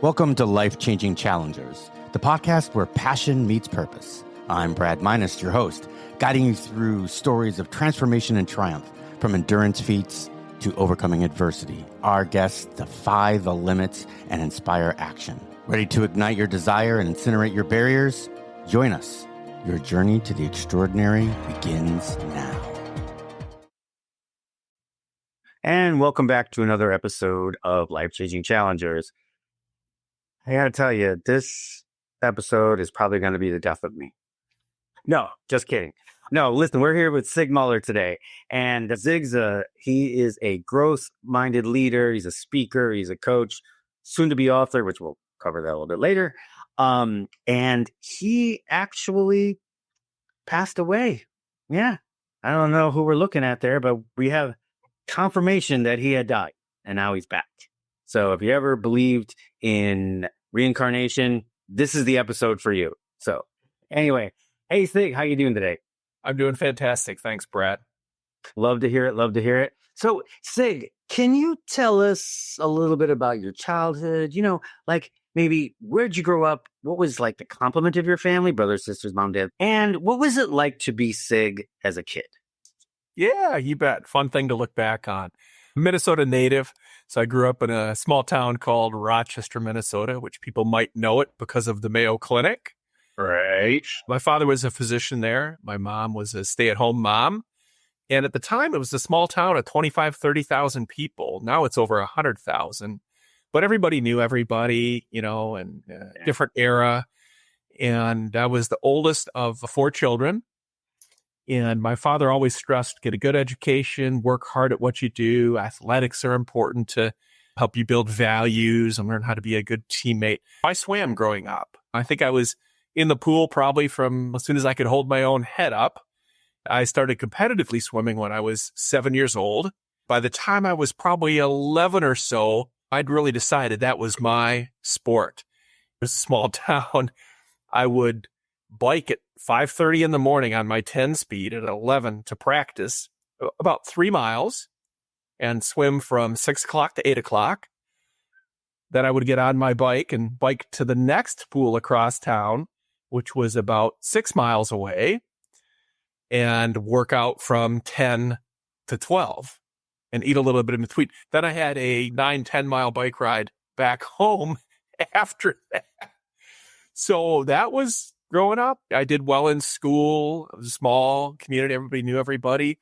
Welcome to Life-Changing Challengers, the podcast where passion meets purpose. I'm Brad Minus, your host, guiding you through stories of transformation and triumph, from endurance feats to overcoming adversity. Our guests defy the limits and inspire action. Ready to ignite your desire and incinerate your barriers? Join us. Your journey to the extraordinary begins now. And welcome back to another episode of Life-Changing Challengers. I gotta tell you, this episode is probably going to be the death of me. No, just kidding. No, listen, we're here with Sig Muller today. And he is a growth-minded leader. He's a speaker. He's a coach, soon-to-be author, which we'll cover that a little bit later. And he actually passed away. Yeah. I don't know who we're looking at there, but we have confirmation that he had died, and now he's back. So if you ever believed in reincarnation, this is the episode for you. So anyway, hey Sig, how you doing today? I'm doing fantastic. Thanks, Brad. Love to hear it. Love to hear it. So Sig, can you tell us a little bit about your childhood? You know, like maybe where'd you grow up? What was like the complement of your family, brothers, sisters, mom, dad? And what was it like to be Sig as a kid? Yeah, you bet. Fun thing to look back on. Minnesota native. So I grew up in a small town called Rochester, Minnesota, which people might know it because of the Mayo Clinic. Right. My father was a physician there. My mom was a stay-at-home mom. And at the time, it was a small town of 25, 30,000 people. Now it's over 100,000. But everybody knew everybody, you know, and different era. And I was the oldest of 4 children. And my father always stressed, get a good education, work hard at what you do. Athletics are important to help you build values and learn how to be a good teammate. I swam growing up. I think I was in the pool probably from as soon as I could hold my own head up. I started competitively swimming when I was 7 years old. By the time I was probably 11 or so, I'd really decided that was my sport. It was a small town. I would bike at 5:30 in the morning on my 10 speed at 11 to practice about 3 miles and swim from 6 o'clock to 8 o'clock. Then I would get on my bike and bike to the next pool across town, which was about 6 miles away, and work out from 10 to 12 and eat a little bit in between. Then I had a 9-10 mile bike ride back home after that. So that was growing up. I did well in school. It was a small community. Everybody knew everybody.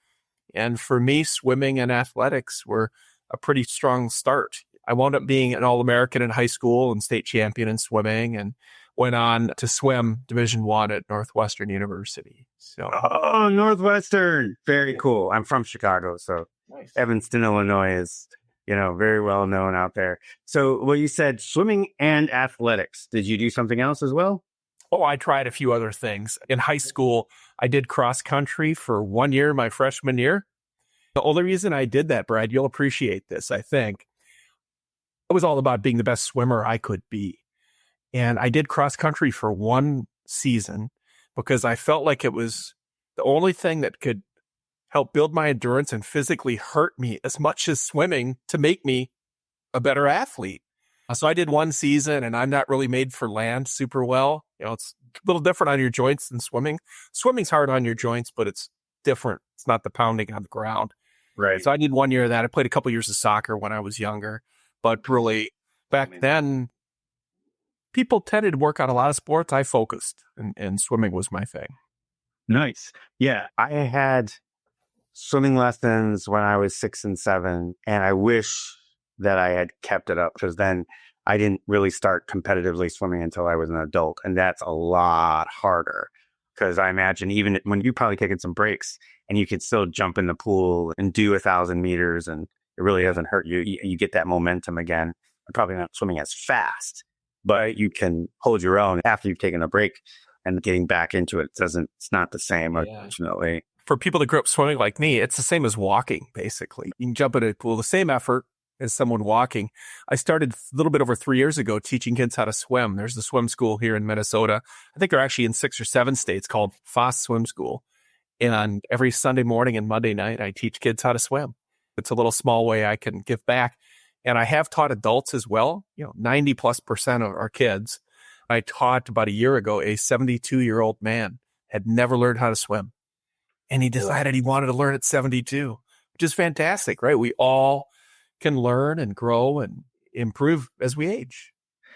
And for me, swimming and athletics were a pretty strong start. I wound up being an All-American in high school and state champion in swimming, and went on to swim Division I at Northwestern University. So, oh, Northwestern. Very cool. I'm from Chicago, so nice. Evanston, Illinois is, you know, very well known out there. So, well, you said swimming and athletics. Did you do something else as well? Oh, I tried a few other things. In high school, I did cross country for 1 year, my freshman year. The only reason I did that, Brad, you'll appreciate this, I think. It was all about being the best swimmer I could be. And I did cross country for 1 season because I felt like it was the only thing that could help build my endurance and physically hurt me as much as swimming to make me a better athlete. So I did 1 season, and I'm not really made for land super well. You know, it's a little different on your joints than swimming. Swimming's hard on your joints, but it's different. It's not the pounding on the ground. Right. So I did 1 year of that. I played a couple years of soccer when I was younger, but really back then, people tended to work on a lot of sports. I focused, and swimming was my thing. Nice. Yeah. I had swimming lessons when I was 6 and 7, and I wish that I had kept it up, because then I didn't really start competitively swimming until I was an adult. And that's a lot harder, because I imagine even when you probably taken some breaks and you could still jump in the pool and do 1,000 meters and it really doesn't hurt you. You get that momentum again. You're probably not swimming as fast, but you can hold your own after you've taken a break, and getting back into it it's not the same, unfortunately. For people that grew up swimming like me, it's the same as walking, basically. You can jump in a pool, the same effort as someone walking. I started a little bit over 3 years ago teaching kids how to swim. There's the swim school here in Minnesota. I think they're actually in 6 or 7 states, called Foss Swim School. And every Sunday morning and Monday night, I teach kids how to swim. It's a little small way I can give back. And I have taught adults as well, 90+% of our kids. I taught about a year ago, a 72-year-old man had never learned how to swim. And he decided he wanted to learn at 72, which is fantastic, right? We all can learn and grow and improve as we age.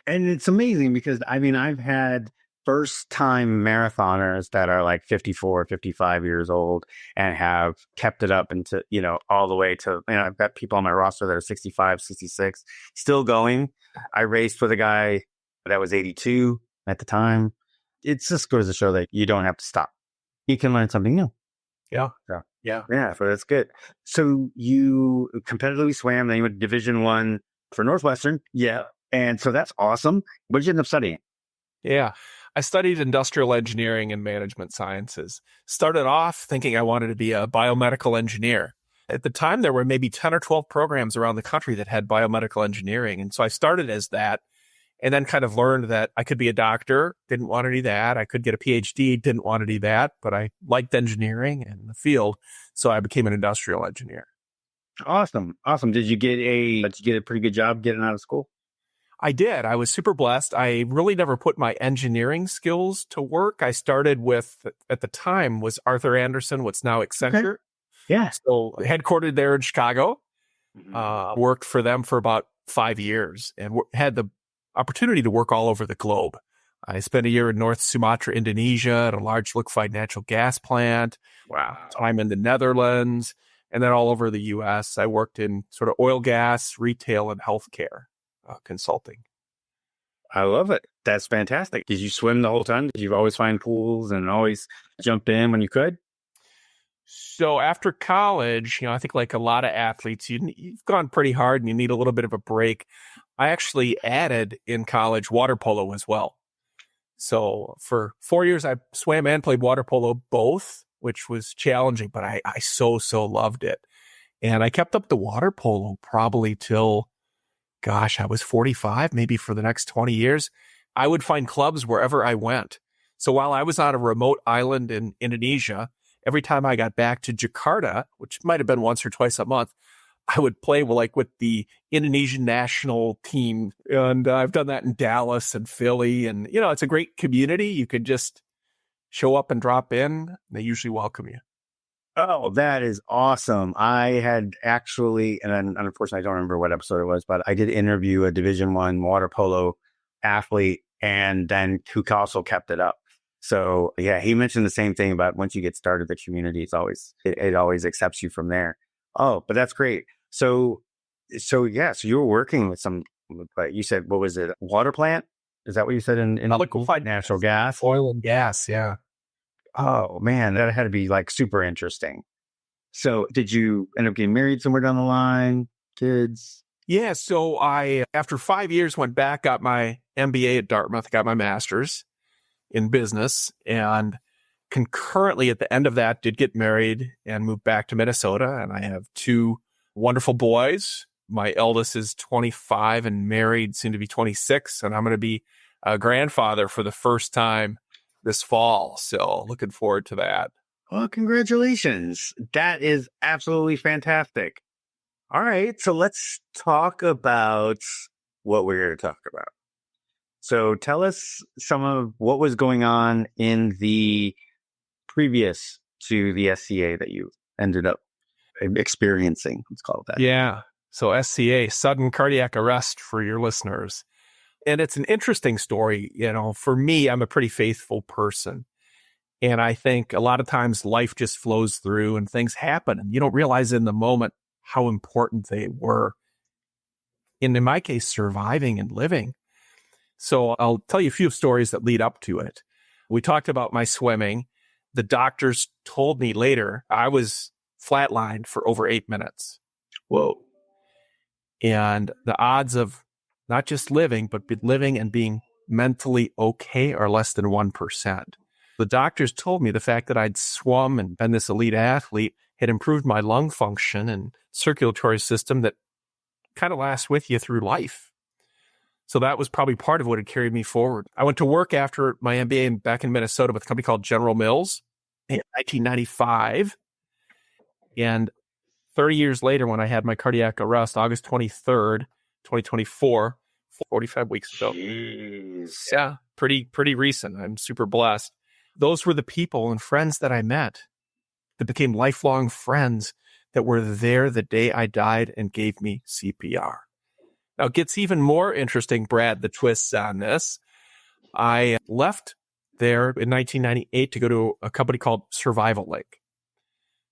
And it's amazing because, I've had first-time marathoners that are like 54, 55 years old and have kept it up into, all the way to, I've got people on my roster that are 65, 66, still going. I raced with a guy that was 82 at the time. It just goes to show that you don't have to stop. You can learn something new. Yeah. So, Yeah. So that's good. So you competitively swam, then you went to Division I for Northwestern. Yeah. And so that's awesome. What did you end up studying? Yeah. I studied industrial engineering and management sciences. Started off thinking I wanted to be a biomedical engineer. At the time, there were maybe 10 or 12 programs around the country that had biomedical engineering. And so I started as that and then kind of learned that I could be a doctor, didn't want to do that. I could get a PhD, didn't want to do that, but I liked engineering and the field. So I became an industrial engineer. Awesome. Did you get a pretty good job getting out of school? I did. I was super blessed. I really never put my engineering skills to work. I started with, at the time, was Arthur Andersen, what's now Accenture. Okay. Yeah. So headquartered there in Chicago. Mm-hmm. Worked for them for about 5 years and had the opportunity to work all over the globe. I spent a year in North Sumatra, Indonesia, at a large liquefied natural gas plant. Wow. Time in the Netherlands, and then all over the U.S. I worked in sort of oil, gas, retail, and healthcare consulting. I love it. That's fantastic. Did you swim the whole time? Did you always find pools and always jump in when you could? So after college, I think like a lot of athletes, you've gone pretty hard and you need a little bit of a break. I actually added in college water polo as well. So for 4 years, I swam and played water polo both, which was challenging, but I so loved it. And I kept up the water polo probably till, I was 45, maybe for the next 20 years. I would find clubs wherever I went. So while I was on a remote island in Indonesia, every time I got back to Jakarta, which might have been once or twice a month, I would play with the Indonesian national team. And I've done that in Dallas and Philly. And, it's a great community. You could just show up and drop in. They usually welcome you. Oh, that is awesome. I had actually, and unfortunately, I don't remember what episode it was, but I did interview a Division I water polo athlete and then who also kept it up. So yeah, he mentioned the same thing about once you get started, the community is always, it always accepts you from there. Oh, but that's great. So you were working with you said, what was it? Water plant? Is that what you said in liquefied natural gas? Oil and gas. Yeah. Oh man, that had to be like super interesting. So did you end up getting married somewhere down the line? Kids? Yeah. So I, after 5 years, went back, got my MBA at Dartmouth, got my master's in business, and concurrently at the end of that did get married and moved back to Minnesota. And I have 2 wonderful boys. My eldest is 25 and married, soon to be 26. And I'm going to be a grandfather for the first time this fall. So looking forward to that. Well, congratulations. That is absolutely fantastic. All right. So let's talk about what we're here to talk about. So tell us some of what was going on in the previous to the SCA that you ended up experiencing. Let's call it that. Yeah. So SCA, sudden cardiac arrest for your listeners. And it's an interesting story. For me, I'm a pretty faithful person. And I think a lot of times life just flows through and things happen and you don't realize in the moment how important they were. And in my case, surviving and living. So I'll tell you a few stories that lead up to it. We talked about my swimming. The doctors told me later I was flatlined for over 8 minutes. Whoa. And the odds of not just living, but living and being mentally okay are less than 1%. The doctors told me the fact that I'd swum and been this elite athlete had improved my lung function and circulatory system that kind of lasts with you through life. So that was probably part of what had carried me forward. I went to work after my MBA back in Minnesota with a company called General Mills in 1995. And 30 years later, when I had my cardiac arrest, August 23rd, 2024, 45 weeks ago. Jeez. Yeah, pretty recent. I'm super blessed. Those were the people and friends that I met that became lifelong friends that were there the day I died and gave me CPR. Now, it gets even more interesting, Brad, the twists on this. I left there in 1998 to go to a company called Survival Link.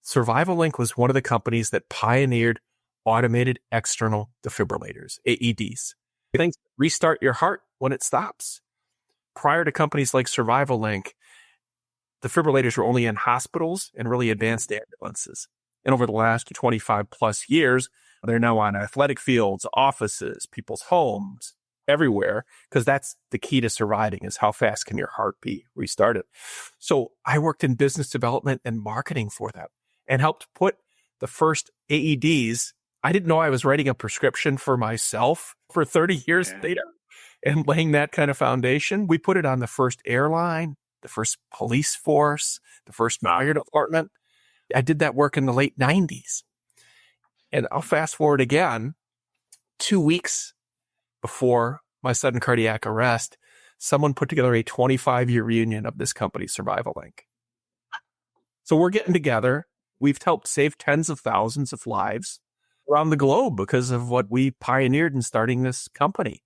Survival Link was one of the companies that pioneered automated external defibrillators, AEDs. Things restart your heart when it stops. Prior to companies like Survival Link, defibrillators were only in hospitals and really advanced ambulances. And over the last 25 plus years, they're now on athletic fields, offices, people's homes, everywhere, because that's the key to surviving is how fast can your heart be restarted. So I worked in business development and marketing for them and helped put the first AEDs. I didn't know I was writing a prescription for myself for 30 years later and laying that kind of foundation. We put it on the first airline, the first police force, the first fire department. I did that work in the late 90s. And I'll fast forward again, 2 weeks before my sudden cardiac arrest, someone put together a 25-year reunion of this company, Survival Link. So we're getting together. We've helped save tens of thousands of lives around the globe because of what we pioneered in starting this company.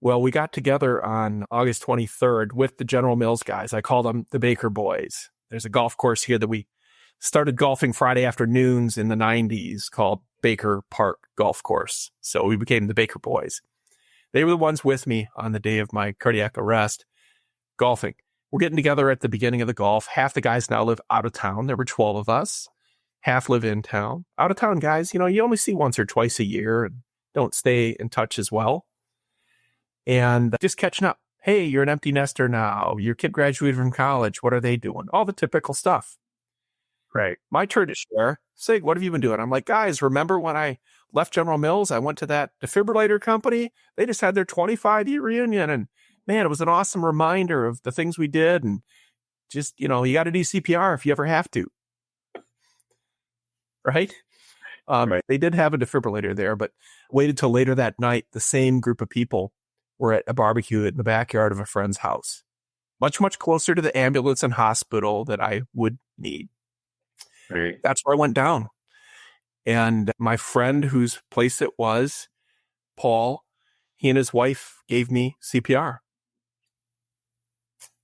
Well, we got together on August 23rd with the General Mills guys. I call them the Baker Boys. There's a golf course here that we started golfing Friday afternoons in the 90s called Baker Park Golf Course. So we became the Baker Boys. They were the ones with me on the day of my cardiac arrest, golfing. We're getting together at the beginning of the golf. Half the guys now live out of town. There were 12 of us. Half live in town. Out of town guys, you only see once or twice a year and don't stay in touch as well. And just catching up. Hey, you're an empty nester now. Your kid graduated from college. What are they doing? All the typical stuff. Right. My turn to share. Sig, what have you been doing? I'm like, guys, remember when I left General Mills? I went to that defibrillator company. They just had their 25-year reunion. And man, it was an awesome reminder of the things we did. And just, you got to do CPR if you ever have to. Right? Right. They did have a defibrillator there, but waited till later that night. The same group of people were at a barbecue in the backyard of a friend's house. Much, much closer to the ambulance and hospital that I would need. Right. That's where I went down. And my friend whose place it was, Paul, he and his wife gave me CPR.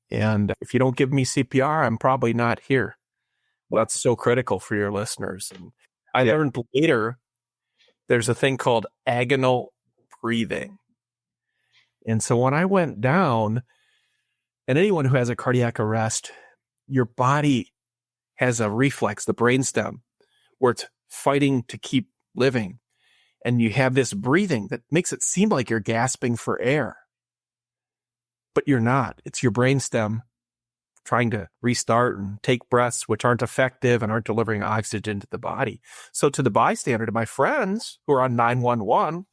And if you don't give me CPR, I'm probably not here. Well, that's so critical for your listeners. And I learned later there's a thing called agonal breathing. And so when I went down, and anyone who has a cardiac arrest, your body has a reflex, the brainstem, where it's fighting to keep living. And you have this breathing that makes it seem like you're gasping for air. But you're not. It's your brainstem trying to restart and take breaths which aren't effective and aren't delivering oxygen to the body. So to the bystander, to my friends who are on 911,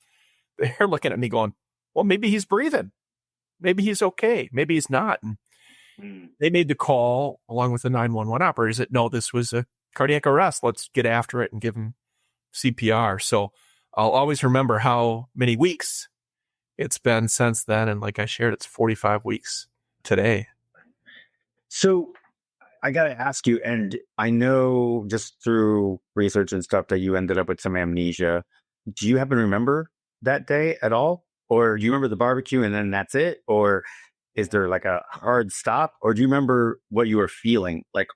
they're looking at me going, well, maybe he's breathing. Maybe he's okay. Maybe he's not. And they made the call along with the 911 operators that, no, this was a cardiac arrest. Let's get after it and give him CPR. So I'll always remember how many weeks it's been since then. And like I shared, it's 45 weeks today. So I got to ask you, and I know just through research and stuff that you ended up with some amnesia. Do you happen to remember that day at all? Or do you remember the barbecue and then that's it? Or is there like a hard stop? Or do you remember what you were feeling like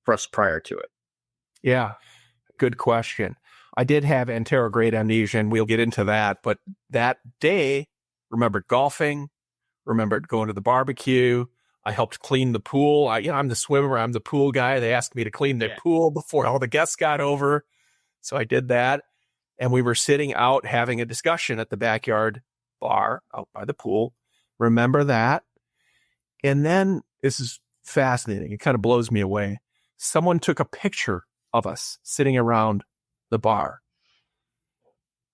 just prior to it? Yeah, good question. I did have anterograde amnesia, and we'll get into that. But that day, remembered golfing, remembered going to the barbecue. I helped clean the pool. I'm the swimmer. I'm the pool guy. They asked me to clean the pool before all the guests got over. So I did that. And we were sitting out having a discussion at the backyard bar out by the pool. Remember that. And then this is fascinating. It kind of blows me away. Someone took a picture of us sitting around the bar.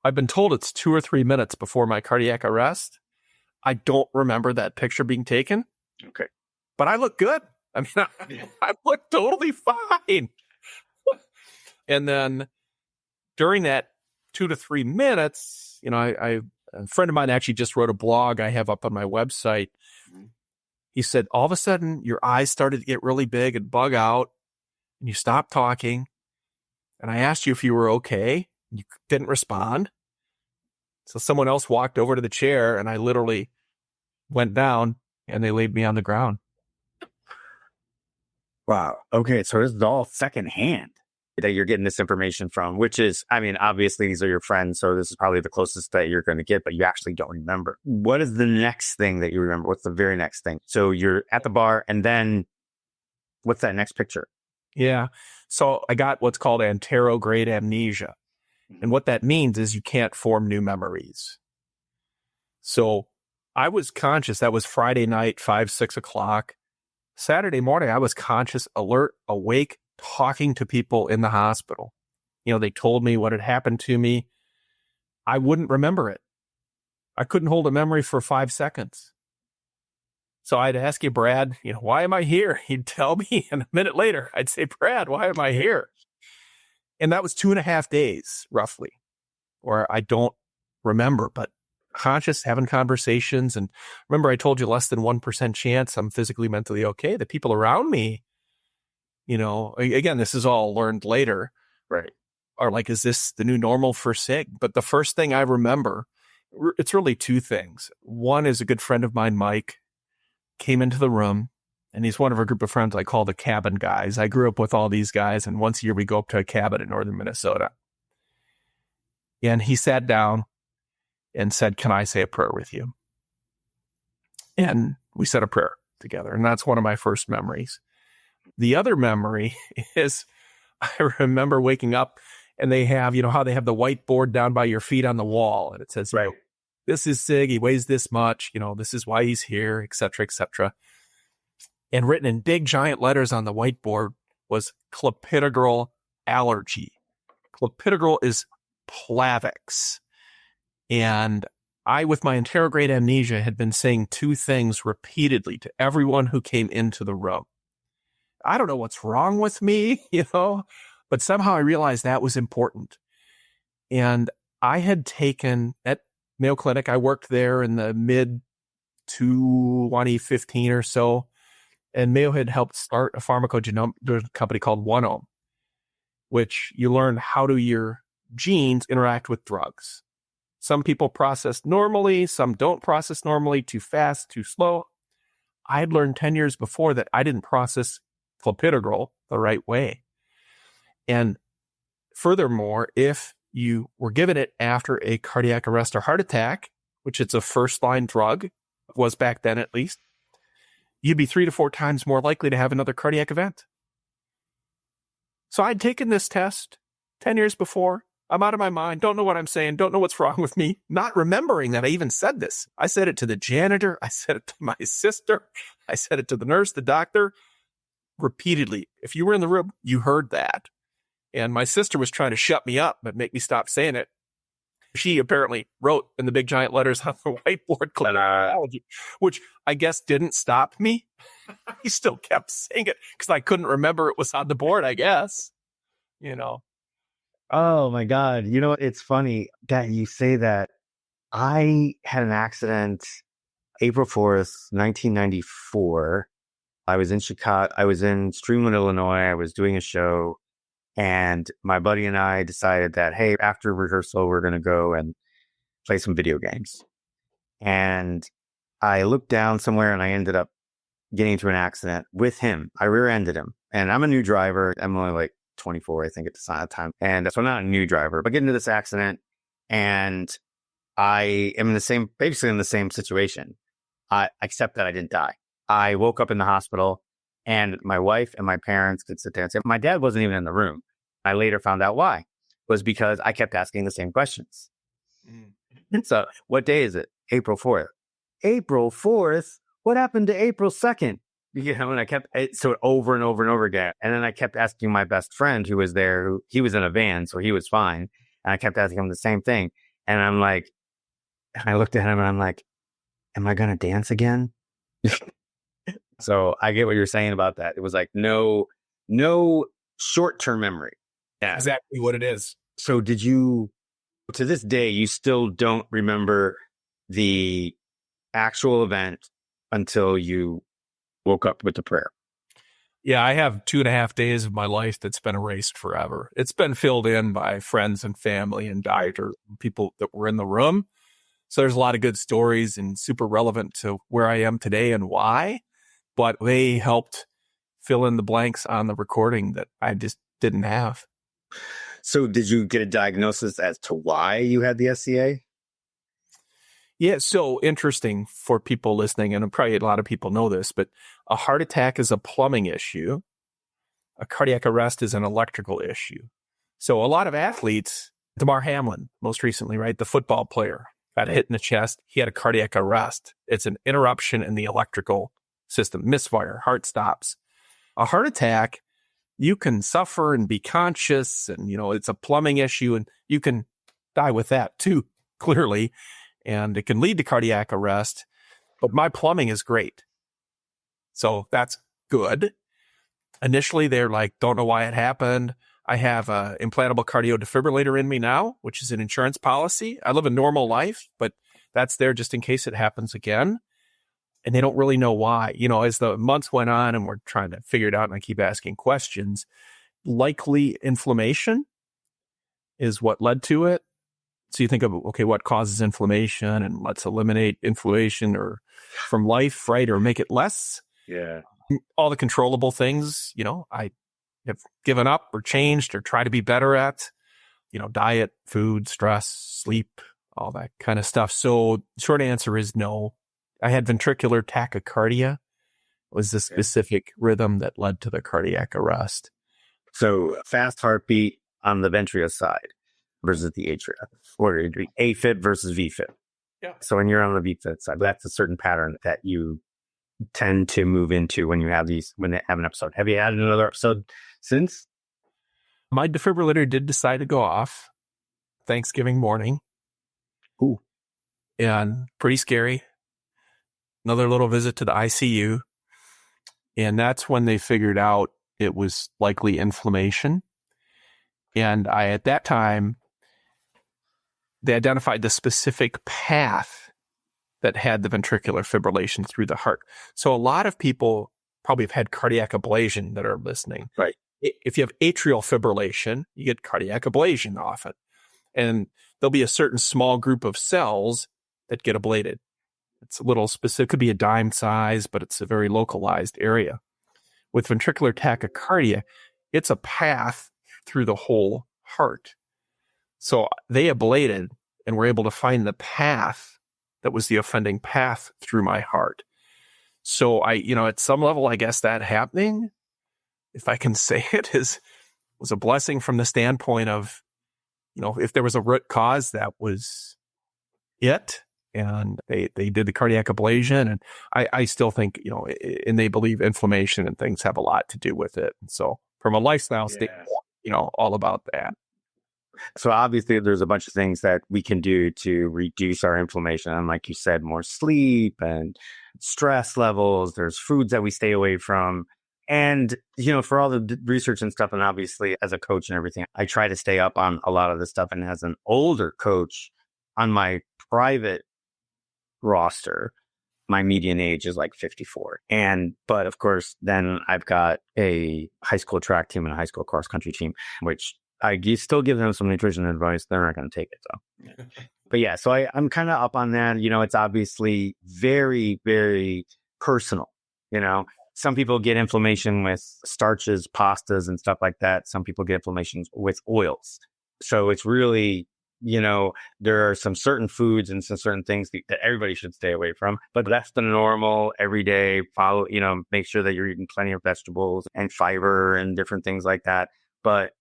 I've been told it's 2 or 3 minutes before my cardiac arrest. I don't remember that picture being taken. Okay. But I look good. I mean, I look totally fine. And then during that 2 to 3 minutes, a friend of mine actually just wrote a blog I have up on my website. He said, all of a sudden your eyes started to get really big and bug out and you stopped talking. And I asked you if you were okay. You didn't respond. So someone else walked over to the chair and I literally went down and they laid me on the ground. Wow. Okay. So this is all secondhand that you're getting this information from, which is, I mean, obviously these are your friends. So this is probably the closest that you're going to get, but you actually don't remember. What is the next thing that you remember? What's the very next thing? So you're at the bar and then what's that next picture? Yeah. So I got what's called anterograde amnesia. And what that means is you can't form new memories. So I was conscious. That was Friday night, 5, 6 o'clock. Saturday morning, I was conscious, alert, awake, talking to people in the hospital. They told me what had happened to me. I wouldn't remember it. I couldn't hold a memory for 5 seconds. So I'd ask you, Brad, why am I here? He'd tell me. And a minute later, I'd say, Brad, why am I here? And that was 2.5 days, roughly, where I don't remember, but conscious, having conversations. And remember, I told you less than 1% chance I'm physically, mentally okay. The people around me, again, this is all learned later, right? Are like, is this the new normal for Sig? But the first thing I remember, it's really 2 things. One is a good friend of mine, Mike, came into the room. And he's one of a group of friends I call the cabin guys. I grew up with all these guys, and once a year we go up to a cabin in northern Minnesota. And he sat down and said, can I say a prayer with you? And we said a prayer together, and that's one of my first memories. The other memory is I remember waking up, and they have, how they have the whiteboard down by your feet on the wall, and it says, right, this is Sig, he weighs this much, this is why he's here, et cetera, et cetera. And written in big giant letters on the whiteboard was clopidogrel allergy. Clopidogrel is Plavix. And I, with my anterograde amnesia, had been saying 2 things repeatedly to everyone who came into the room. I don't know what's wrong with me, but somehow I realized that was important. And I had taken at Mayo Clinic, I worked there in the mid 2015 or so. And Mayo had helped start a pharmacogenomic company called OneOme, which you learn how do your genes interact with drugs. Some people process normally, some don't process normally, too fast, too slow. I had learned 10 years before that I didn't process clopidogrel the right way. And furthermore, if you were given it after a cardiac arrest or heart attack, which it's a first-line drug, was back then at least, you'd be 3 to 4 times more likely to have another cardiac event. So I'd taken this test 10 years before. I'm out of my mind. Don't know what I'm saying. Don't know what's wrong with me. Not remembering that I even said this. I said it to the janitor. I said it to my sister. I said it to the nurse, the doctor, repeatedly. If you were in the room, you heard that. And my sister was trying to shut me up, but make me stop saying it. She apparently wrote in the big giant letters on the whiteboard, which I guess didn't stop me. He still kept saying it because I couldn't remember it was on the board, I guess. Oh my God. It's funny that you say that. I had an accident April 4th, 1994. I was in Chicago. I was in Streamland, Illinois. I was doing a show. And my buddy and I decided that, hey, after rehearsal, we're going to go and play some video games. And I looked down somewhere and I ended up getting into an accident with him. I rear-ended him. And I'm a new driver. I'm only like 24, I think, at the time. And so I'm not a new driver, but get into this accident. And I am basically in the same situation, except that I didn't die. I woke up in the hospital. And my wife and my parents could sit there and say, my dad wasn't even in the room. I later found out why. It was because I kept asking the same questions. And so what day is it? April 4th. April 4th? What happened to April 2nd? And I kept so over and over and over again. And then I kept asking my best friend who was there, he was in a van, so he was fine. And I kept asking him the same thing. And I'm like, I looked at him and I'm like, am I going to dance again? So I get what you're saying about that. It was like no short-term memory. Yeah, exactly what it is. So did you To this day, you still don't remember the actual event until you woke up with the prayer. Yeah, I have 2.5 days of my life that's been erased forever. It's been filled in by friends and family and doctor people that were in the room. So there's a lot of good stories and super relevant to where I am today and why. But they helped fill in the blanks on the recording that I just didn't have. So did you get a diagnosis as to why you had the SCA? Yeah, so interesting for people listening, and probably a lot of people know this, but a heart attack is a plumbing issue. A cardiac arrest is an electrical issue. So a lot of athletes, Damar Hamlin, most recently, right? The football player got hit in the chest. He had a cardiac arrest. It's an interruption in the electrical system, misfire, heart stops. A heart attack, you can suffer and be conscious, and, it's a plumbing issue, and you can die with that too, clearly. And it can lead to cardiac arrest, but my plumbing is great. So that's good. Initially, they're like, don't know why it happened. I have an implantable cardio defibrillator in me now, which is an insurance policy. I live a normal life, but that's there just in case it happens again. And they don't really know why. As the months went on and we're trying to figure it out, and I keep asking questions, likely inflammation is what led to it. So you think of, okay, what causes inflammation, and let's eliminate inflammation or from life, right? Or make it less. Yeah. All the controllable things, I have given up or changed or try to be better at, diet, food, stress, sleep, all that kind of stuff. So short answer is no. I had ventricular tachycardia. It was the specific rhythm that led to the cardiac arrest. So fast heartbeat on the ventria side versus the atria, or AFib versus VFib. Yeah. So when you're on the VFib side, that's a certain pattern that you tend to move into when they have an episode. Have you had another episode since? My defibrillator did decide to go off Thanksgiving morning. Ooh. And pretty scary. Another little visit to the ICU. And that's when they figured out it was likely inflammation. And at that time, they identified the specific path that had the ventricular fibrillation through the heart. So a lot of people probably have had cardiac ablation that are listening. Right. If you have atrial fibrillation, you get cardiac ablation often. And there'll be a certain small group of cells that get ablated. It's a little specific, could be a dime size, but it's a very localized area. With ventricular tachycardia, it's a path through the whole heart. So they ablated and were able to find the path that was the offending path through my heart. So at some level, I guess that happening, if I can say it, was a blessing from the standpoint of, if there was a root cause, that was it. And they did the cardiac ablation, and I still think, and they believe inflammation and things have a lot to do with it. And so from a lifestyle standpoint, all about that. So obviously there's a bunch of things that we can do to reduce our inflammation. And like you said, more sleep and stress levels. There's foods that we stay away from. And, for all the research and stuff, and obviously as a coach and everything, I try to stay up on a lot of this stuff. And as an older coach on my private roster, my median age is like 54. But of course, then I've got a high school track team and a high school cross country team, which you still give them some nutrition advice. They're not going to take it, though. But yeah, so I'm kind of up on that. It's obviously very, very personal. Some people get inflammation with starches, pastas, and stuff like that. Some people get inflammation with oils. So it's really, there are some certain foods and some certain things that everybody should stay away from. But that's the normal everyday follow, make sure that you're eating plenty of vegetables and fiber and different things like that. But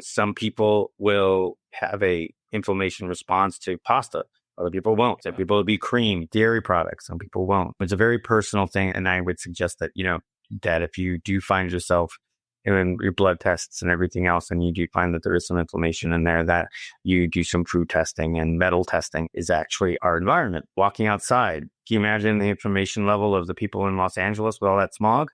some people will have a inflammation response to pasta. Other people won't. Some people will be cream, dairy products. Some people won't. It's a very personal thing. And I would suggest that, that if you do find yourself in your blood tests and everything else, and you do find that there is some inflammation in there, that you do some food testing. And metal testing is actually our environment. Walking outside. Can you imagine the inflammation level of the people in Los Angeles with all that smog?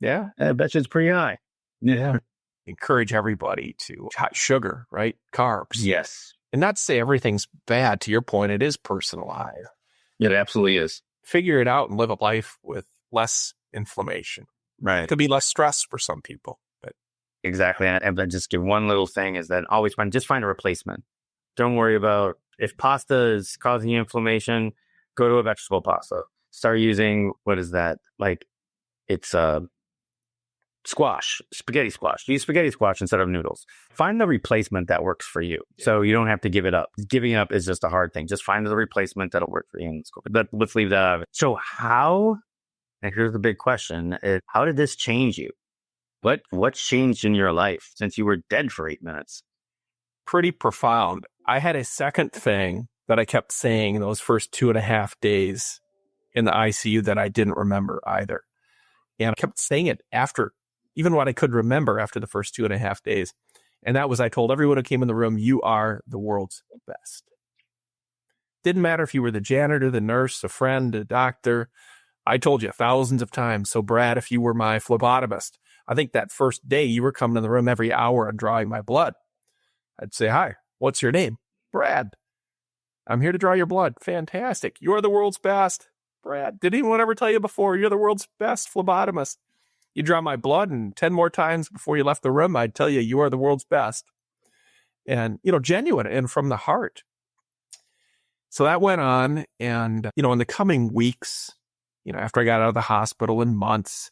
Yeah. I bet you it's pretty high. Yeah. Encourage everybody to cut sugar, right? Carbs. Yes. And not to say everything's bad. To your point, it is personalized. It absolutely is. Figure it out and live a life with less inflammation. Right. It could be less stress for some people. But exactly. And then just give one little thing is that always find a replacement. Don't worry about if pasta is causing you inflammation, go to a vegetable pasta. Start using, what is that? Like it's squash, spaghetti squash. Use spaghetti squash instead of noodles. Find the replacement that works for you. So you don't have to give it up. Giving up is just a hard thing. Just find the replacement that'll work for you. But let's leave that out of it. So and here's the big question, how did this change you? What changed in your life since you were dead for 8 minutes? Pretty profound. I had a second thing that I kept saying in those first 2.5 days in the ICU that I didn't remember either. And I kept saying it after, even what I could remember after the first 2.5 days. And that was, I told everyone who came in the room, you are the world's best. Didn't matter if you were the janitor, the nurse, a friend, a doctor. I told you thousands of times. So Brad, if you were my phlebotomist, I think that first day you were coming in the room every hour and drawing my blood. I'd say, hi, what's your name? Brad. I'm here to draw your blood. Fantastic. You're the world's best. Brad, did anyone ever tell you before you're the world's best phlebotomist? You draw my blood, and 10 more times before you left the room, I'd tell you you are the world's best. And, genuine and from the heart. So that went on. And, in the coming weeks, after I got out of the hospital in months,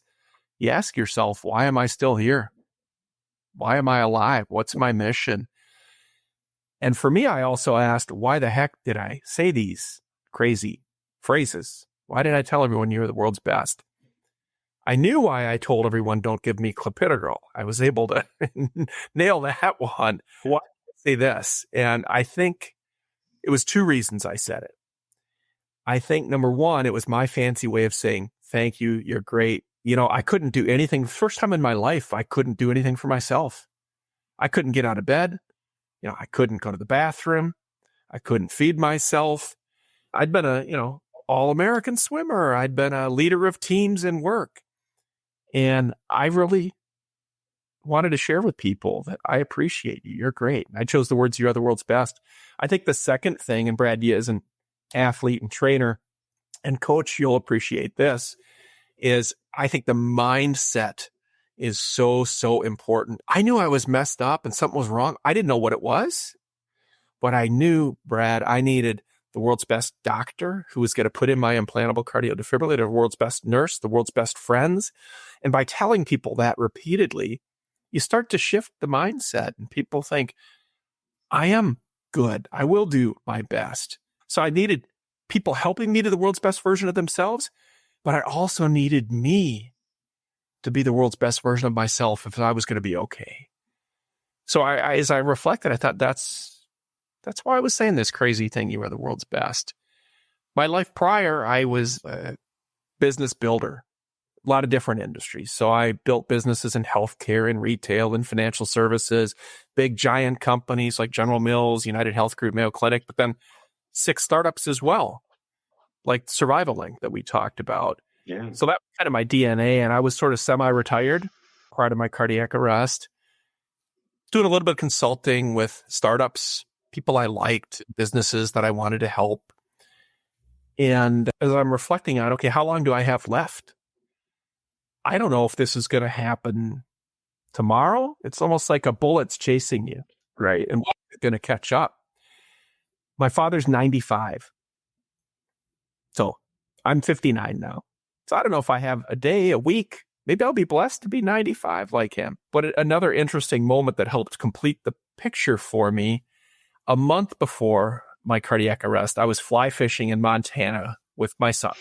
you ask yourself, why am I still here? Why am I alive? What's my mission? And for me, I also asked, why the heck did I say these crazy phrases? Why did I tell everyone you're the world's best? I knew why I told everyone don't give me clopidogrel. I was able to nail that one. Why did I say this? And I think it was 2 reasons I said it. I think number one, it was my fancy way of saying, thank you, you're great. I couldn't do anything. First time in my life, I couldn't do anything for myself. I couldn't get out of bed. I couldn't go to the bathroom. I couldn't feed myself. I'd been a, all-American swimmer. I'd been a leader of teams in work. And I really wanted to share with people that I appreciate you. You're great. I chose the words, you are the world's best. I think the second thing, and Brad, you as an athlete and trainer and coach, you'll appreciate this, is I think the mindset is so, so important. I knew I was messed up and something was wrong. I didn't know what it was, but I knew, Brad, I needed the world's best doctor who was going to put in my implantable cardio defibrillator, the world's best nurse, the world's best friends. And by telling people that repeatedly, you start to shift the mindset and people think, I am good. I will do my best. So I needed people helping me to the world's best version of themselves, but I also needed me to be the world's best version of myself if I was going to be okay. So I as I reflected, I thought that's why I was saying this crazy thing, you are the world's best. My life prior, I was a business builder, a lot of different industries. So I built businesses in healthcare and retail and financial services, big giant companies like General Mills, United Health Group, Mayo Clinic, but then 6 startups as well, like Survival Link that we talked about. Yeah. So that was kind of my DNA, and I was sort of semi-retired prior to my cardiac arrest, doing a little bit of consulting with startups, people I liked, businesses that I wanted to help. And as I'm reflecting on, okay, how long do I have left? I don't know if this is going to happen tomorrow. It's almost like a bullet's chasing you, right? And it's going to catch up. My father's 95. So I'm 59 now. So I don't know if I have a day, a week, maybe I'll be blessed to be 95 like him. But another interesting moment that helped complete the picture for me, a month before my cardiac arrest, I was fly fishing in Montana with my son,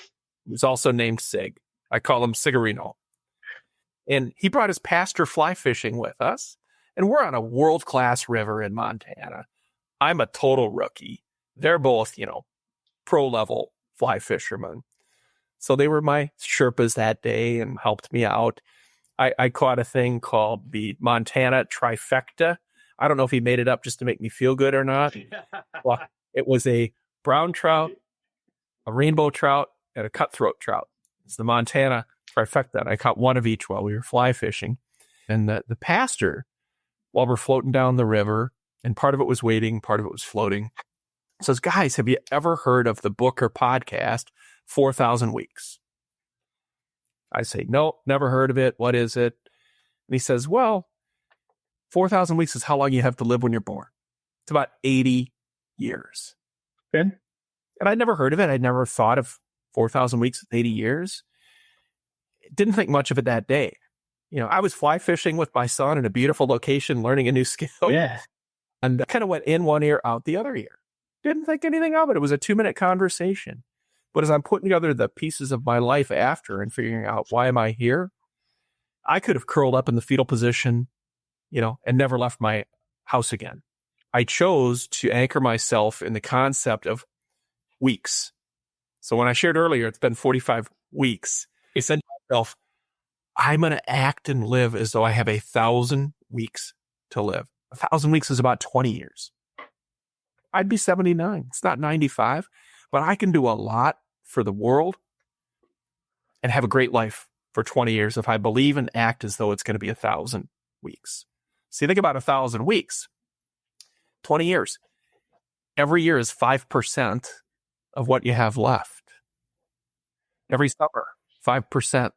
who's also named Sig. I call him Sigarino. And he brought his pastor fly fishing with us. And we're on a world-class river in Montana. I'm a total rookie. They're both, pro-level fly fishermen. So they were my Sherpas that day and helped me out. I caught a thing called the Montana trifecta. I don't know if he made it up just to make me feel good or not. Well, it was a brown trout, a rainbow trout, and a cutthroat trout. It's the Montana trifecta. And I caught one of each while we were fly fishing. And the pastor, while we're floating down the river, And part of it was waiting, part of it was floating. He says, guys, have you ever heard of the book or podcast, 4,000 Weeks? I say, no, never heard of it. What is it? And he says, well, 4,000 weeks is how long you have to live when you're born. It's about 80 years. Okay. And I'd never heard of it. I'd never thought of 4,000 weeks, 80 years. Didn't think much of it that day. I was fly fishing with my son in a beautiful location, learning a new skill. Yeah. And I kind of went in one ear, out the other ear. Didn't think anything of it. It was a 2-minute conversation. But as I'm putting together the pieces of my life after and figuring out why am I here, I could have curled up in the fetal position, and never left my house again. I chose to anchor myself in the concept of weeks. So when I shared earlier, it's been 45 weeks. I said to myself, I'm going to act and live as though I have 1,000 weeks to live. 1,000 weeks is about 20 years. I'd be 79. It's not 95, but I can do a lot for the world and have a great life for 20 years if I believe and act as though it's going to be 1,000 weeks. See, think about 1,000 weeks, 20 years. Every year is 5% of what you have left. Every summer, 5%.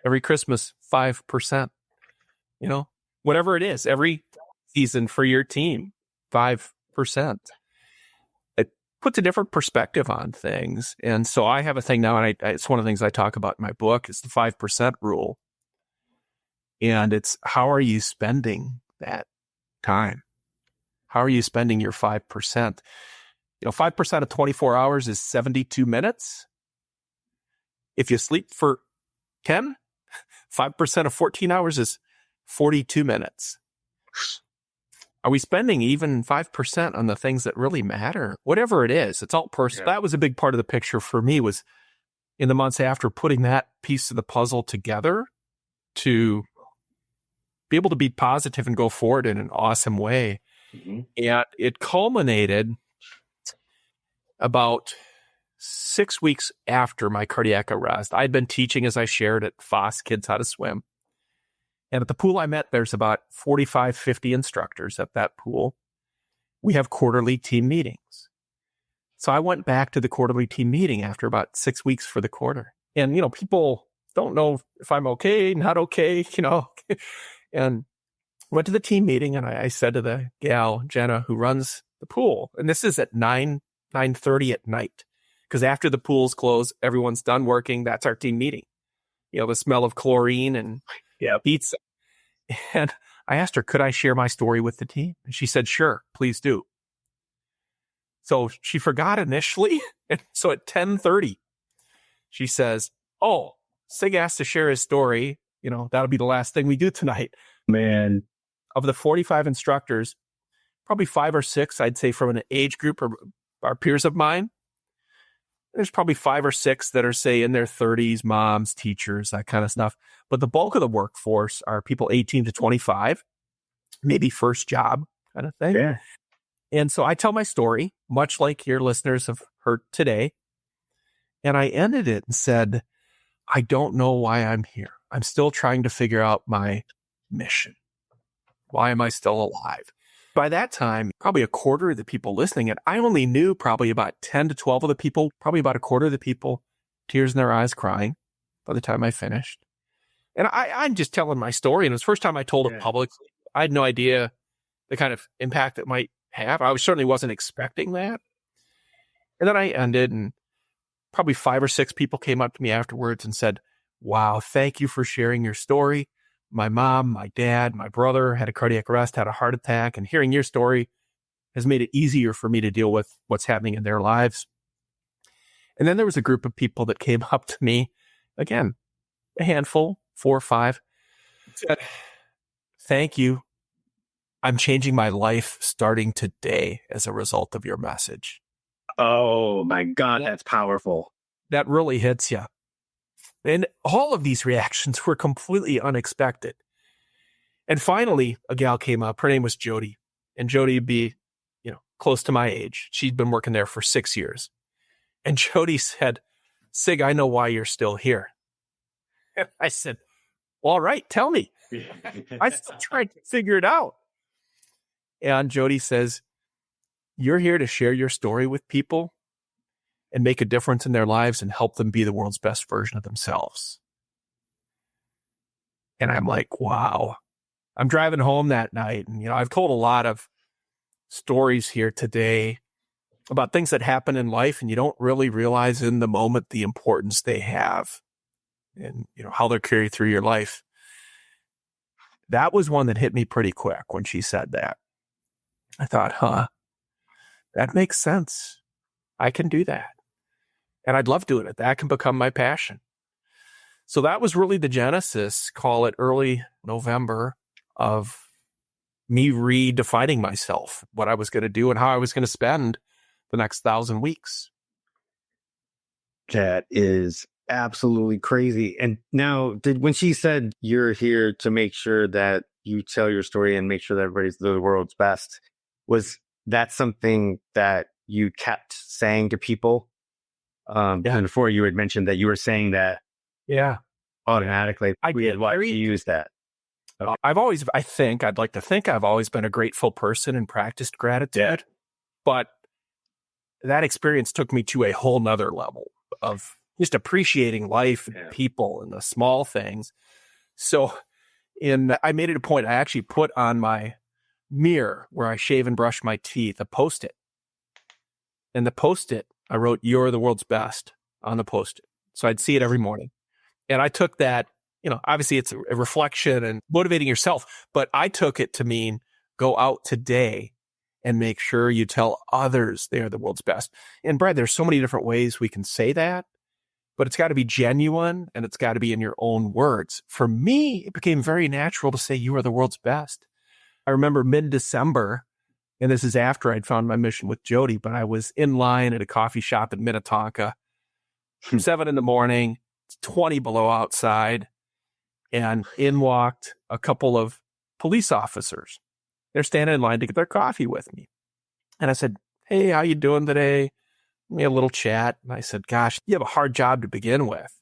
Every Christmas, 5%. Whatever it is, every season for your team, 5%. It puts a different perspective on things. And so I have a thing now, and it's one of the things I talk about in my book, is the 5% rule. And it's how are you spending that time? How are you spending your 5%? 5% of 24 hours is 72 minutes. If you sleep for 10, 5% of 14 hours is 42 minutes. Are we spending even 5% on the things that really matter? Whatever it is, it's all personal. Yeah. That was a big part of the picture for me, was in the months after putting that piece of the puzzle together to be able to be positive and go forward in an awesome way. Mm-hmm. And it culminated about 6 weeks after my cardiac arrest. I'd been teaching, as I shared, at FOSS Kids How to Swim. And at the pool I met, there's about 45, 50 instructors at that pool. We have quarterly team meetings. So I went back to the quarterly team meeting after about 6 weeks for the quarter. And, people don't know if I'm okay, not okay, and went to the team meeting, and I said to the gal, Jenna, who runs the pool, and this is at 9:30 at night, because after the pool's closed, everyone's done working. That's our team meeting. The smell of chlorine and pizza. And I asked her, could I share my story with the team? And she said, sure, please do. So she forgot initially. And so at 10:30, she says, oh, Sig asked to share his story. That'll be the last thing we do tonight. Man. Of the 45 instructors, probably 5 or 6, I'd say, from an age group or our peers of mine. There's probably 5 or 6 that are, say, in their 30s, moms, teachers, that kind of stuff. But the bulk of the workforce are people 18 to 25, maybe first job kind of thing. Yeah. And so I tell my story, much like your listeners have heard today. And I ended it and said, I don't know why I'm here. I'm still trying to figure out my mission. Why am I still alive? By that time, probably a quarter of the people listening, and I only knew probably about 10 to 12 of the people, probably about a quarter of the people, tears in their eyes, crying by the time I finished. And I'm just telling my story, and it was the first time I told it publicly. I had no idea the kind of impact it might have. I certainly wasn't expecting that. And then I ended, and probably 5 or 6 people came up to me afterwards and said, wow, thank you for sharing your story. My mom, my dad, my brother had a cardiac arrest, had a heart attack, and hearing your story has made it easier for me to deal with what's happening in their lives. And then there was a group of people that came up to me, again, a handful, 4 or 5, said, thank you. I'm changing my life starting today as a result of your message. Oh my God, that's powerful. That really hits you. And all of these reactions were completely unexpected. And finally, a gal came up. Her name was Jody. And Jody would be, close to my age. She'd been working there for 6 years. And Jody said, Sig, I know why you're still here. And I said, well, all right, tell me. I still tried to figure it out. And Jody says, you're here to share your story with people and make a difference in their lives and help them be the world's best version of themselves. And I'm like, wow. I'm driving home that night, and I've told a lot of stories here today about things that happen in life, and you don't really realize in the moment the importance they have and how they're carried through your life. That was one that hit me pretty quick when she said that. I thought, that makes sense. I can do that. And I'd love doing it. That can become my passion. So that was really the genesis, call it early November, of me redefining myself, what I was going to do and how I was going to spend the next 1,000 weeks. That is absolutely crazy. And now, when she said you're here to make sure that you tell your story and make sure that everybody's the world's best, was that something that you kept saying to people? And before you had mentioned that you were saying that automatically. I did. Why you use that? Okay. I'd like to think I've always been a grateful person and practiced gratitude, but that experience took me to a whole nother level of just appreciating life and people and the small things. So I made it a point. I actually put on my mirror where I shave and brush my teeth, a Post-it. And the Post-it, I wrote, "You're the world's best" on the Post-it. So I'd see it every morning. And I took that, obviously it's a reflection and motivating yourself, but I took it to mean go out today and make sure you tell others they're the world's best. And Brad, there's so many different ways we can say that, but it's got to be genuine and it's got to be in your own words. For me, it became very natural to say you are the world's best. I remember mid-December, and this is after I'd found my mission with Jody, but I was in line at a coffee shop in Minnetonka, 7 a.m, it's 20 below outside, and in walked a couple of police officers. They're standing in line to get their coffee with me. And I said, "Hey, how you doing today?" We had a little chat. And I said, "Gosh, you have a hard job to begin with.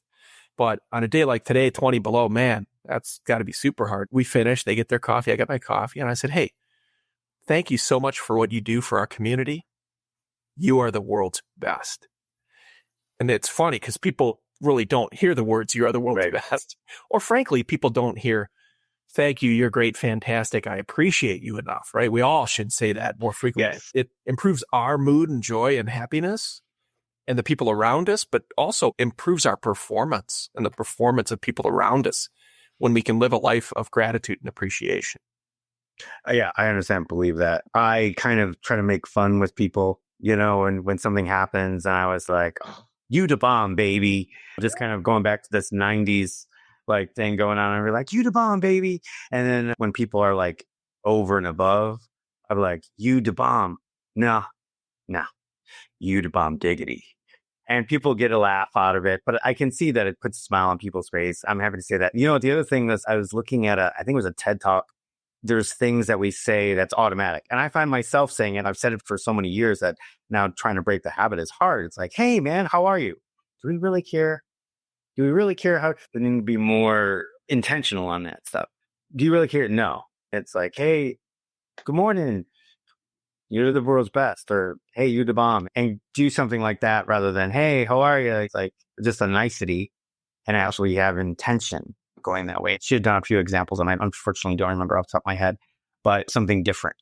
But on a day like today, 20 below, man, that's got to be super hard." We finished. They get their coffee. I got my coffee. And I said, "Hey, thank you so much for what you do for our community. You are the world's best." And it's funny because people really don't hear the words, "You are the world's best." Or frankly, people don't hear, "Thank you, you're great, fantastic, I appreciate you" enough, right? We all should say that more frequently. Yes. It improves our mood and joy and happiness and the people around us, but also improves our performance and the performance of people around us when we can live a life of gratitude and appreciation. Yeah, I understand, believe that. I kind of try to make fun with people, and when something happens and I was like, "Oh, you the bomb, baby." Just kind of going back to this 90s thing going on. And we're like, "You the bomb, baby." And then when people are like over and above, I'm like, "You the bomb." No, you the bomb diggity. And people get a laugh out of it, but I can see that it puts a smile on people's face. I'm happy to say that. The other thing was I was looking at I think it was a TED Talk. There's things that we say that's automatic. And I find myself saying it. I've said it for so many years that now trying to break the habit is hard. It's like, "Hey, man, how are you?" Do we really care? Do we really care how? We need to be more intentional on that stuff. Do you really care? No. It's like, "Hey, good morning. You're the world's best," or "Hey, you the bomb," and do something like that rather than, "Hey, how are you?" It's like just a nicety and actually have intention going that way. She had done a few examples and I unfortunately don't remember off the top of my head, but something different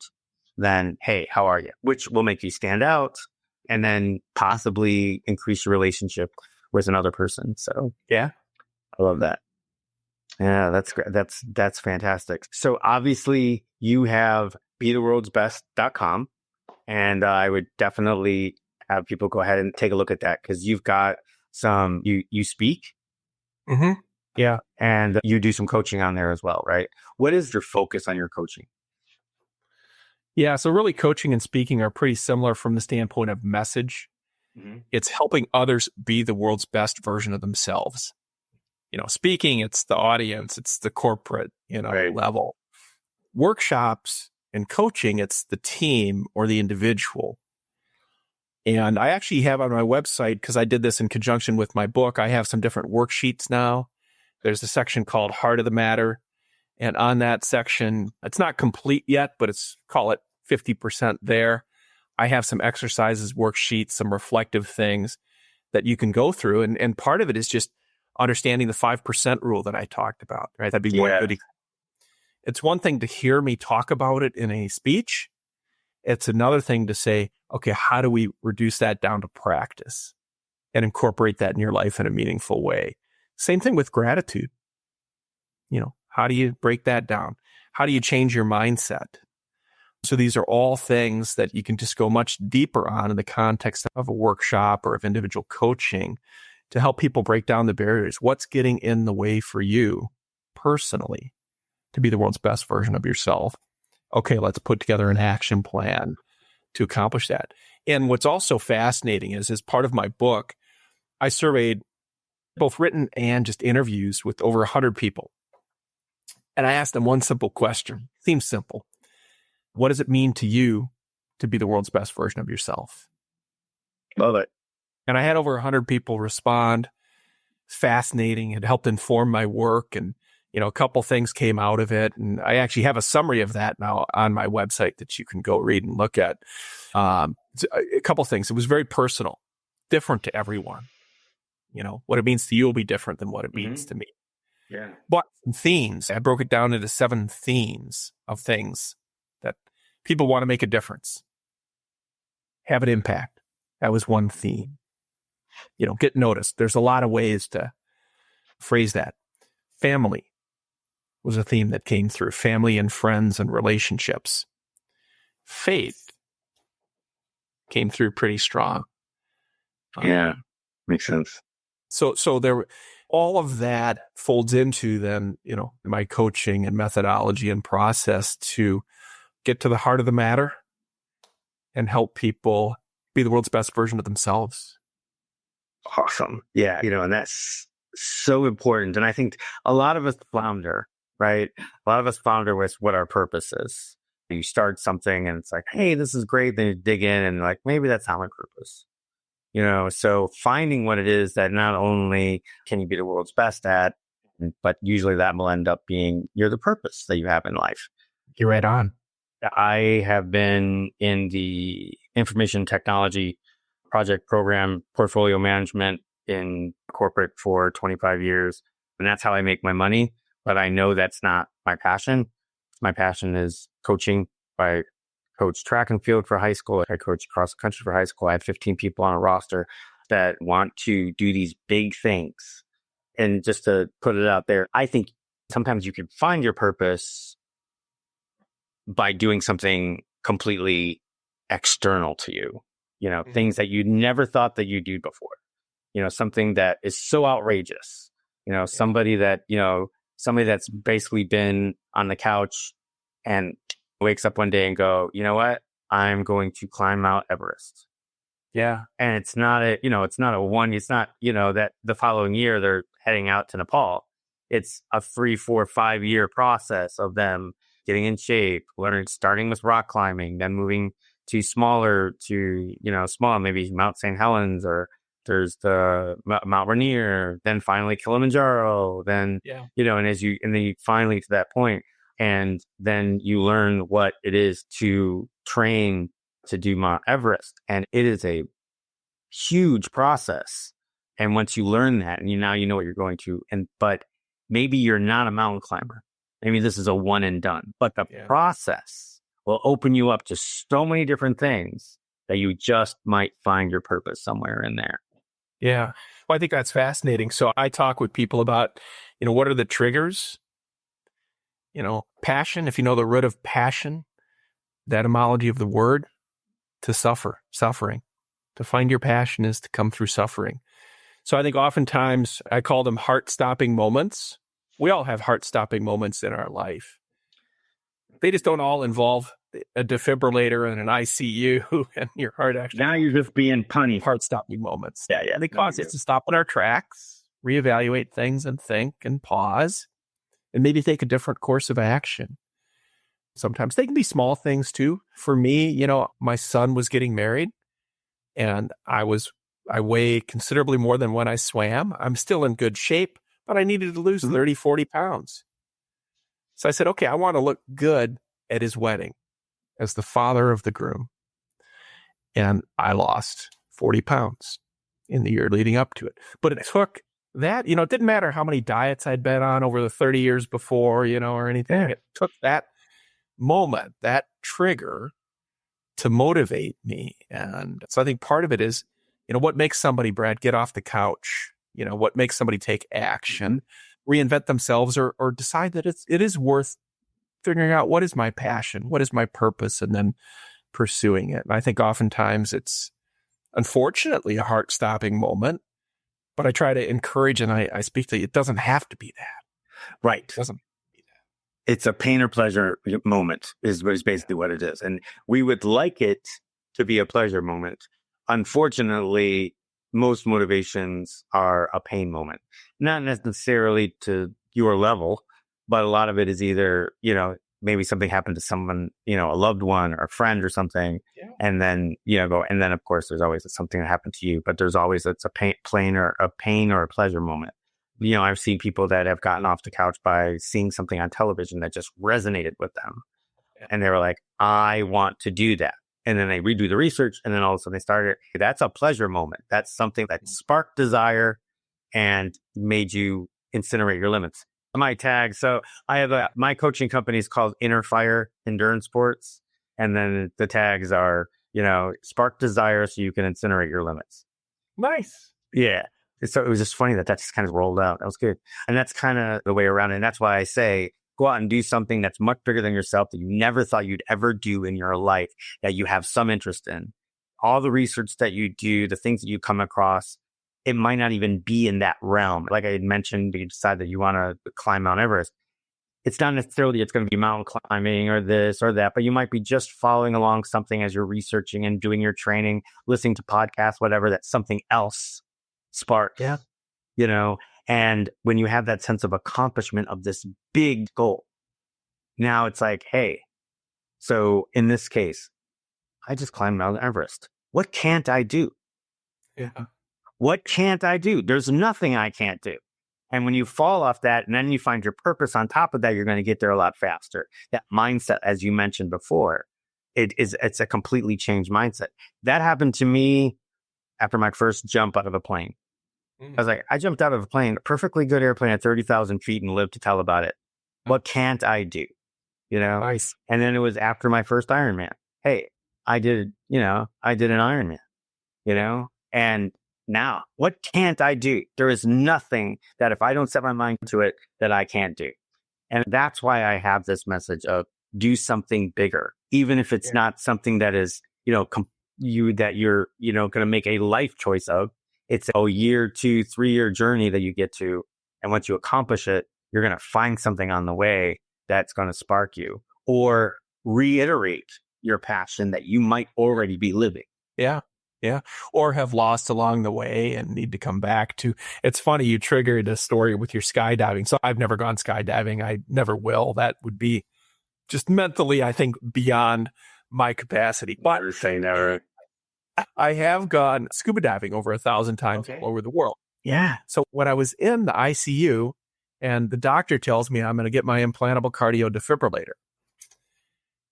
than, "Hey, how are you?" which will make you stand out and then possibly increase your relationship with another person. So yeah, I love that. Yeah, that's great. That's fantastic. So obviously you have betheworldsbest.com, and I would definitely have people go ahead and take a look at that because you've got you speak. Mm-hmm. Yeah. And you do some coaching on there as well, right? What is your focus on your coaching? Yeah. So really coaching and speaking are pretty similar from the standpoint of message. Mm-hmm. It's helping others be the world's best version of themselves. Speaking, it's the audience, it's the corporate, level. Workshops and coaching, it's the team or the individual. And I actually have on my website, because I did this in conjunction with my book, I have some different worksheets now. There's a section called Heart of the Matter. And on that section, it's not complete yet, but call it 50% there. I have some exercises, worksheets, some reflective things that you can go through. And part of it is just understanding the 5% rule that I talked about, right? That'd be one good. It's one thing to hear me talk about it in a speech. It's another thing to say, okay, how do we reduce that down to practice and incorporate that in your life in a meaningful way? Same thing with gratitude. How do you break that down? How do you change your mindset? So these are all things that you can just go much deeper on in the context of a workshop or of individual coaching to help people break down the barriers. What's getting in the way for you personally to be the world's best version of yourself? Okay, let's put together an action plan to accomplish that. And what's also fascinating is, as part of my book, I surveyed both written and just interviews with over 100 people. And I asked them one simple question. Seems simple. What does it mean to you to be the world's best version of yourself? Love it. And I had over 100 people respond. Fascinating. It helped inform my work. And, a couple things came out of it. And I actually have a summary of that now on my website that you can go read and look at. A couple things. It was very personal, different to everyone. What it means to you will be different than what it means to me. Yeah. But themes, I broke it down into 7 themes of things that people want to make a difference, have an impact. That was one theme. Get noticed. There's a lot of ways to phrase that. Family was a theme that came through. Family and friends and relationships. Faith came through pretty strong. Yeah, makes sense. So there, all of that folds into then, my coaching and methodology and process to get to the heart of the matter and help people be the world's best version of themselves. Awesome. Yeah. And that's so important. And I think a lot of us flounder, right? A lot of us flounder with what our purpose is. You start something and it's like, hey, this is great. Then you dig in and like, maybe that's not my purpose. So finding what it is that not only can you be the world's best at, but usually that will end up being the purpose that you have in life. You're right on. I have been in the information technology project program, portfolio management in corporate for 25 years. And that's how I make my money. But I know that's not my passion. My passion is coaching. I coach track and field for high school. I coach cross country for high school. I have 15 people on a roster that want to do these big things. And just to put it out there, I think sometimes you can find your purpose by doing something completely external to you, things that you never thought that you'd do before, something that is so outrageous, somebody that's basically been on the couch and wakes up one day and go, you know what? I'm going to climb Mount Everest. Yeah. And it's not that the following year they're heading out to Nepal. It's a 3, 4, 5 year process of them getting in shape, starting with rock climbing, then moving to small, maybe Mount St. Helens, or there's the Mount Rainier, then finally Kilimanjaro, then, and then you finally to that point. And then you learn what it is to train to do Mount Everest. And it is a huge process. And once you learn that, and now you know what you're going to, but maybe you're not a mountain climber. Maybe this is a one and done, but the process will open you up to so many different things that you just might find your purpose somewhere in there. Yeah. Well, I think that's fascinating. So I talk with people about, what are the triggers? Passion, if you know the root of passion, the etymology of the word, to suffering. To find your passion is to come through suffering. So I think oftentimes I call them heart-stopping moments. We all have heart-stopping moments in our life. They just don't all involve a defibrillator and an ICU and your heart actually. Now you're just being punny. Heart-stopping moments. Yeah. They cause us to stop in our tracks, reevaluate things and think and pause, and maybe take a different course of action. Sometimes they can be small things too. For me, my son was getting married and I weigh considerably more than when I swam. I'm still in good shape, but I needed to lose 30, 40 pounds. So I said, okay, I want to look good at his wedding. as the father of the groom. And I lost 40 pounds in the year leading up to it. But it took that, it didn't matter how many diets I'd been on over the 30 years before, or anything. Yeah. It took that moment, that trigger to motivate me. And so I think part of it is, what makes somebody, Brad, get off the couch? What makes somebody take action, reinvent themselves, or decide that it is worth figuring out what is my passion, what is my purpose, and then pursuing it. And I think oftentimes it's unfortunately a heart-stopping moment, but I try to encourage and I speak to you, it doesn't have to be that. Right. It doesn't. It's a pain or pleasure moment is basically what it is. And we would like it to be a pleasure moment. Unfortunately, most motivations are a pain moment, not necessarily to your level, but a lot of it is either, maybe something happened to someone, a loved one or a friend or something. Yeah. And then, and then of course there's always something that happened to you, but there's always, it's a pain or a pleasure moment. I've seen people that have gotten off the couch by seeing something on television that just resonated with them. Yeah. And they were like, I want to do that. And then they redo the research and then all of a sudden they started, that's a pleasure moment. That's something that sparked desire and made you incinerate your limits. My tag. So I have my coaching company is called Inner Fire Endurance Sports. And then the tags are, spark desire so you can incinerate your limits. Nice. Yeah. So it was just funny that just kind of rolled out. That was good. And that's kind of the way around it. And that's why I say, go out and do something that's much bigger than yourself that you never thought you'd ever do in your life, that you have some interest in. All the research that you do, the things that you come across, it might not even be in that realm. Like I had mentioned, you decide that you want to climb Mount Everest. It's not necessarily it's going to be mountain climbing or this or that, but you might be just following along something as you're researching and doing your training, listening to podcasts, whatever, that's something else sparks. Yeah. And when you have that sense of accomplishment of this big goal, now it's like, hey, so in this case, I just climbed Mount Everest. What can't I do? Yeah. What can't I do? There's nothing I can't do. And when you fall off that and then you find your purpose on top of that, you're going to get there a lot faster. That mindset, as you mentioned before, it's a completely changed mindset. That happened to me after my first jump out of a plane. I was like, I jumped out of a plane, a perfectly good airplane at 30,000 feet and lived to tell about it. What can't I do? Nice. And then it was after my first Ironman. Hey, I did an Ironman, and now what can't I do? There is nothing that if I don't set my mind to it that I can't do. And that's why I have this message of do something bigger, even if it's not something that is, that you're, going to make a life choice of. It's a year, 2, 3 year journey that you get to. And once you accomplish it, you're going to find something on the way that's going to spark you or reiterate your passion that you might already be living. Yeah. Yeah. Or have lost along the way and need to come back to. It's funny. You triggered a story with your skydiving. So I've never gone skydiving. I never will. That would be just mentally, I think, beyond my capacity. But never say never. I have gone scuba diving over 1,000 times all over the world. Yeah. So when I was in the ICU and the doctor tells me I'm going to get my implantable cardio defibrillator,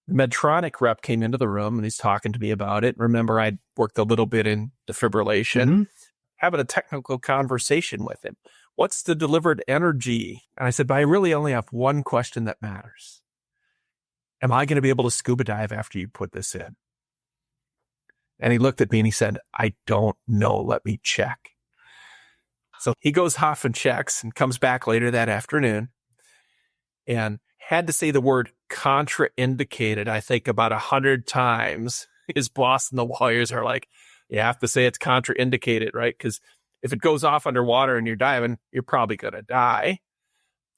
the Medtronic rep came into the room and he's talking to me about it. Remember, I'd worked a little bit in defibrillation, having a technical conversation with him. What's the delivered energy? And I said, but I really only have one question that matters. Am I going to be able to scuba dive after you put this in? And he looked at me and he said, I don't know. Let me check. So he goes off and checks and comes back later that afternoon and had to say the word contraindicated, I think about 100 times. His boss and the lawyers are like, you have to say it's contraindicated, right? Because if it goes off underwater and you're diving, you're probably going to die.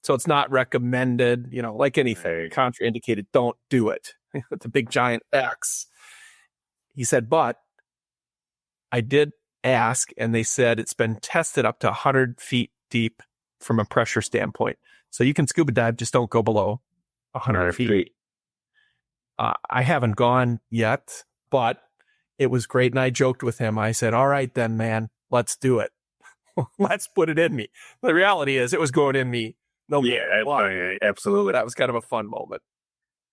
So it's not recommended, like anything, contraindicated, don't do it. It's a big giant X. He said, but I did ask, and they said it's been tested up to 100 feet deep from a pressure standpoint. So you can scuba dive, just don't go below 100 feet. I haven't gone yet, but it was great. And I joked with him. I said, all right, then, man, let's do it. Let's put it in me. The reality is it was going in me. No, yeah, absolutely. That was kind of a fun moment.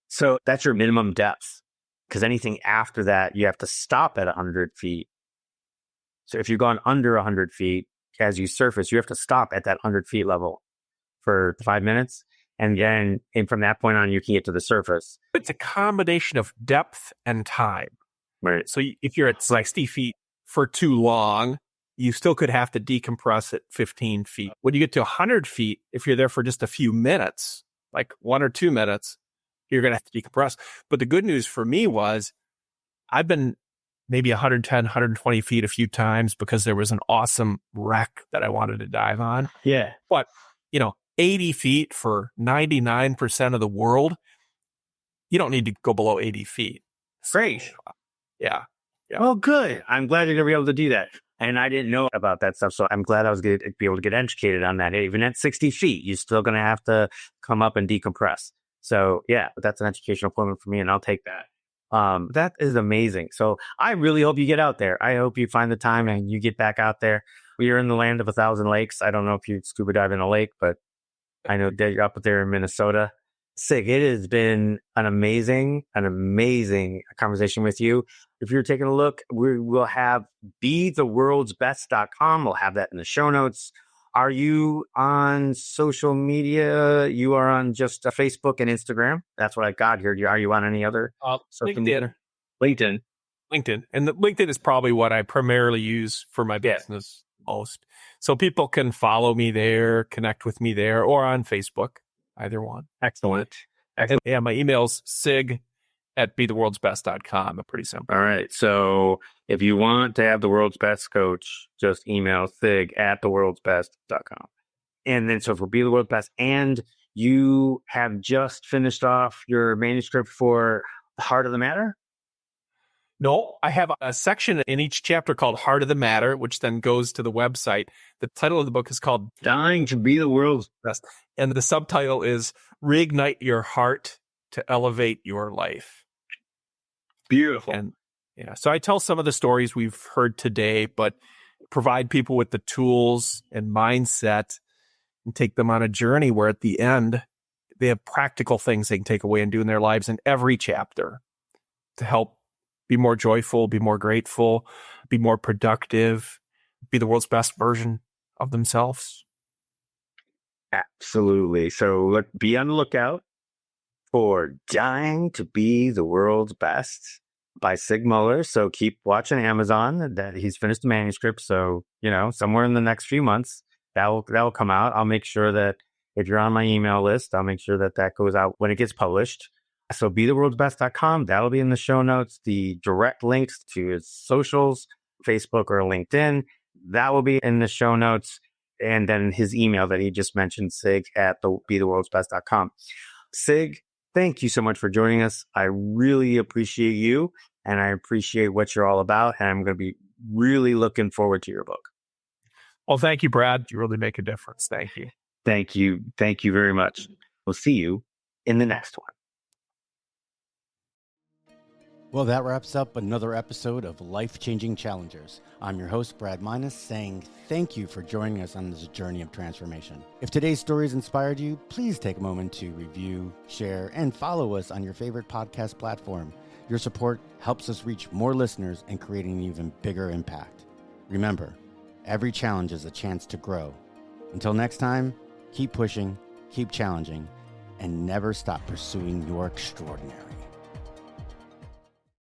So that's your minimum depth. because anything after that, you have to stop at 100 feet. So if you've gone under 100 feet, as you surface, you have to stop at that 100 feet level for 5 minutes. And then from that point on, you can get to the surface. It's a combination of depth and time. Right. So if you're at 60 feet for too long, you still could have to decompress at 15 feet. When you get to 100 feet, if you're there for just a few minutes, like 1 or 2 minutes, you're going to have to decompress. But the good news for me was I've been maybe 110, 120 feet a few times because there was an awesome wreck that I wanted to dive on. Yeah. But, 80 feet for 99% of the world, you don't need to go below 80 feet. Great. Yeah. Well, good. I'm glad you're going to be able to do that. And I didn't know about that stuff. So I'm glad I was going to be able to get educated on that. Even at 60 feet, you're still going to have to come up and decompress. So yeah, that's an educational appointment for me, and I'll take that. That is amazing. So I really hope you get out there. I hope you find the time and you get back out there. We are in the land of 1,000 lakes. I don't know if you scuba dive in a lake, but I know that you're up there in Minnesota. Sig, it has been an amazing conversation with you. If you're taking a look, we will have betheworldsbest.com. We'll have that in the show notes. Are you on social media? You are on just Facebook and Instagram. That's what I got here. Are you on any other social media? LinkedIn. And the LinkedIn is probably what I primarily use for my business most. So people can follow me there, connect with me there, or on Facebook, either one. Excellent. Yeah, my email's sig@betheworldsbest.com. Pretty simple. All right. So if you want to have the world's best coach, just email sig@theworldsbest.com. And then so for Be the World's Best, and you have just finished off your manuscript for The Heart of the Matter? No, I have a section in each chapter called Heart of the Matter, which then goes to the website. The title of the book is called Dying to Be the World's Best. And the subtitle is Reignite Your Heart to Elevate Your Life. Beautiful. And so I tell some of the stories we've heard today, but provide people with the tools and mindset and take them on a journey where at the end, they have practical things they can take away and do in their lives in every chapter to help be more joyful, be more grateful, be more productive, be the world's best version of themselves. Absolutely. So be on the lookout for Dying to Be the World's Best by Sig Muller. So keep watching Amazon. That he's finished the manuscript. So, somewhere in the next few months, that will come out. I'll make sure that if you're on my email list, I'll make sure that goes out when it gets published. So betheworldsbest.com, that'll be in the show notes. The direct links to his socials, Facebook or LinkedIn, that will be in the show notes. And then his email that he just mentioned, sig@betheworldsbest.com. Sig, thank you so much for joining us. I really appreciate you, and I appreciate what you're all about. And I'm going to be really looking forward to your book. Well, thank you, Brad. You really make a difference. Thank you. Thank you. Thank you very much. We'll see you in the next one. Well, that wraps up another episode of Life-Changing Challengers. I'm your host, Brad Minus, saying thank you for joining us on this journey of transformation. If today's stories inspired you, please take a moment to review, share, and follow us on your favorite podcast platform. Your support helps us reach more listeners and create an even bigger impact. Remember, every challenge is a chance to grow. Until next time, keep pushing, keep challenging, and never stop pursuing your extraordinary.